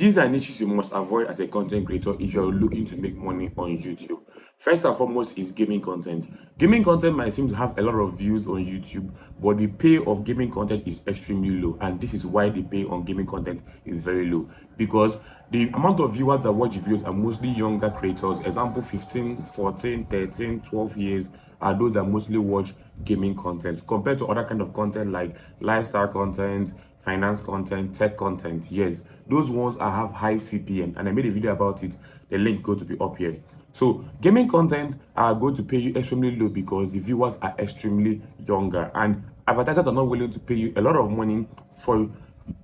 These are niches you must avoid as a content creator if you're looking to make money on YouTube. First and foremost is gaming content. Gaming content might seem to have a lot of views on YouTube, but the pay of gaming content is extremely low, and this is why the pay on gaming content is very low, because the amount of viewers that watch videos are mostly younger creators. Example 15, 14, 13, 12 years are those that mostly watch gaming content compared to other kind of content like lifestyle content, finance content, tech content. Yes, those ones have high CPM, and I made a video about it. The link going to be up here. So gaming content are going to pay you extremely low because the viewers are extremely younger, and advertisers are not willing to pay you a lot of money for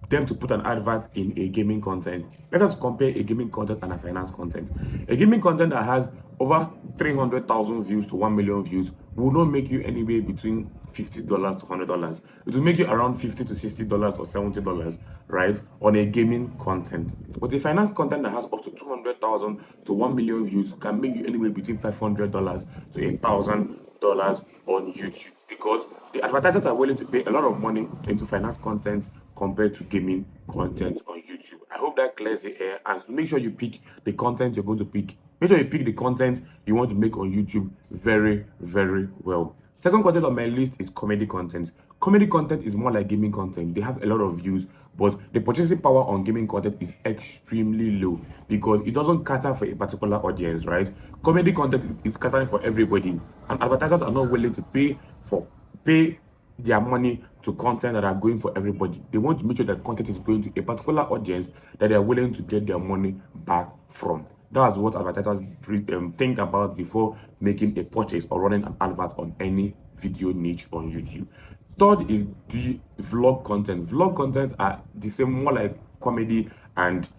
them to put an advert in a gaming content. Let us compare a gaming content and a finance content. A gaming content that has over 300,000 views to 1 million views will not make you anywhere between $50 to $100. It will make you around $50 to $60 or $70, right, on a gaming content. But a finance content that has up to 200,000 to 1 million views can make you anywhere between $500 to $1,000 on YouTube, because the advertisers are willing to pay a lot of money into finance content compared to gaming content on YouTube. I hope that clears the air, and make sure you pick the content you're going to pick. Make sure you pick the content you want to make on YouTube very, very well. Second content on my list is comedy content. Comedy content is more like gaming content. They have a lot of views, but the purchasing power on gaming content is extremely low because it doesn't cater for a particular audience, right? Comedy content is catering for everybody, and advertisers are not willing to pay their money to content that are going for everybody. They want to make sure that content is going to a particular audience that they are willing to get their money back from. That's what advertisers think about before making a purchase or running an advert on any video niche on YouTube. Third is the vlog content. Vlog content are the same, more like comedy and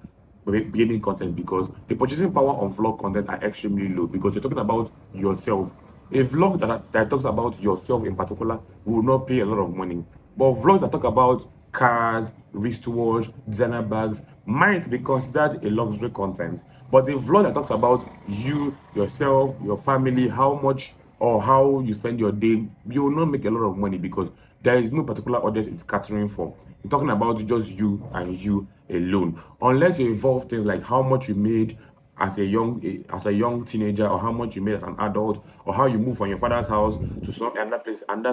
gaming content, because the purchasing power on vlog content are extremely low because you're talking about yourself. A vlog that talks about yourself in particular will not pay a lot of money, but vlogs that talk about cars, wristwatch, designer bags might be considered a luxury content. But the vlog that talks about you, yourself, your family, how much or how you spend your day, you will not make a lot of money because there is no particular audience it's catering for. You're talking about just you and you alone, unless you involve things like how much you made as a young teenager, or how much you made as an adult, or how you moved from your father's house to some another place and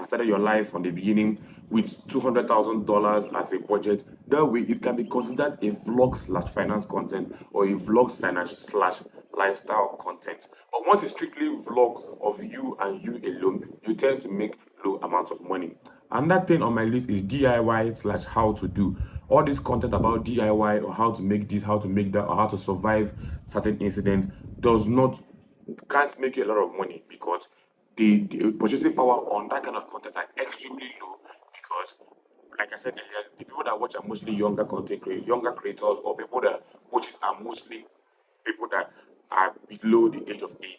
started your life from the beginning with $200,000 as a budget. That way it can be considered a vlog / finance content or a vlog / lifestyle content. But once it's strictly vlog of you and you alone, you tend to make low amounts of money. Another thing on my list is DIY / how to do. All this content about DIY or how to make this, how to make that, or how to survive certain incidents can't make you a lot of money because the purchasing power on that kind of content are extremely low, because like I said earlier, the people that watch are mostly younger younger creators, or people that watches are mostly people that are below the age of 18.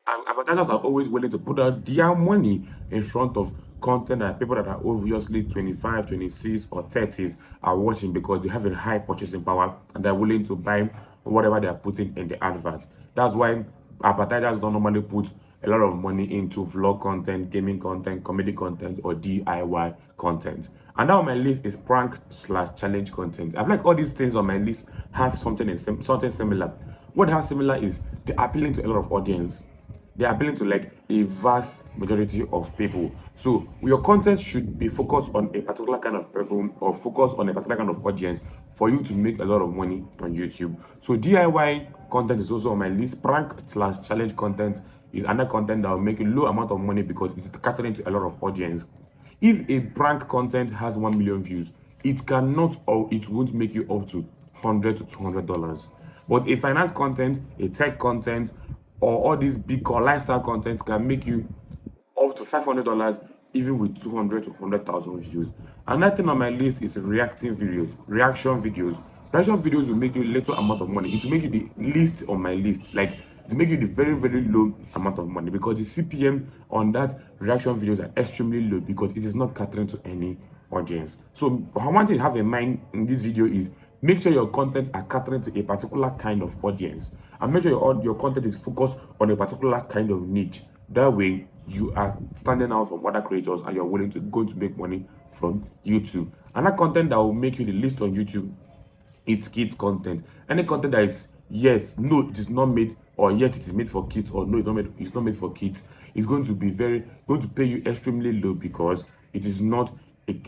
And advertisers are always willing to put out their money in front of content that people that are obviously 25, 26, or 30s are watching, because they have a high purchasing power and they're willing to buy whatever they are putting in the advert. That's why advertisers don't normally put a lot of money into vlog content, gaming content, comedy content, or DIY content. And now on my list is prank / challenge content. I feel like all these things on my list have something similar. What they have similar is they're appealing to a lot of audience. They're appealing to like a vast majority of people. So your content should be focused on a particular kind of people, or focused on a particular kind of audience for you to make a lot of money on YouTube. So DIY content is also on my list. Prank / challenge content is another content that will make a low amount of money because it's catering to a lot of audience. If a prank content has 1 million views, it cannot, or it won't make you up to $100 to $200. But a finance content, a tech content, or all these big or lifestyle content can make you up to $500 even with 200 to 100,000 views. Another thing on my list is reaction videos. Reaction videos will make you little amount of money. It will make you the least on my list. Like, it will make you the very, very low amount of money, because the CPM on that reaction videos are extremely low because it is not catering to any audience. So what I want you to have in mind in this video is make sure your content are catering to a particular kind of audience, and make sure your content is focused on a particular kind of niche. That way you are standing out from other creators and you're going to make money from YouTube. And that content that will make you the least on YouTube it's kids content. Any content that is yes, no, it is not made, or yes, it is made for kids, or no, it's not made for kids, it's going to be going to pay you extremely low, because it is not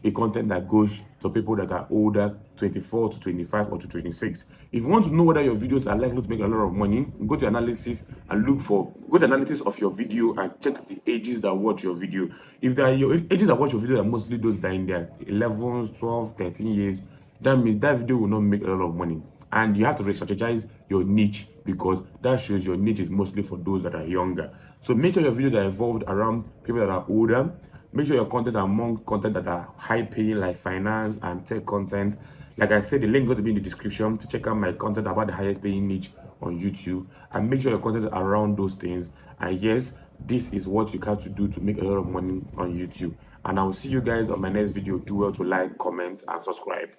a content that goes to people that are older, 24 to 25 or to 26. If you want to know whether your videos are likely to make a lot of money, go to analysis and go to analysis of your video and check the ages that watch your video. If your ages that watch your video are mostly those that are in their 11, 12, 13 years, that means that video will not make a lot of money. And you have to re-strategize your niche, because that shows your niche is mostly for those that are younger. So make sure your videos are evolved around people that are older. Make sure your content are among content that are high paying, like finance and tech content. Like I said, the link is going to be in the description to check out my content about the highest paying niche on YouTube. And make sure your content is around those things. And yes, this is what you have to do to make a lot of money on YouTube. And I will see you guys on my next video. Do well to like, comment, and subscribe.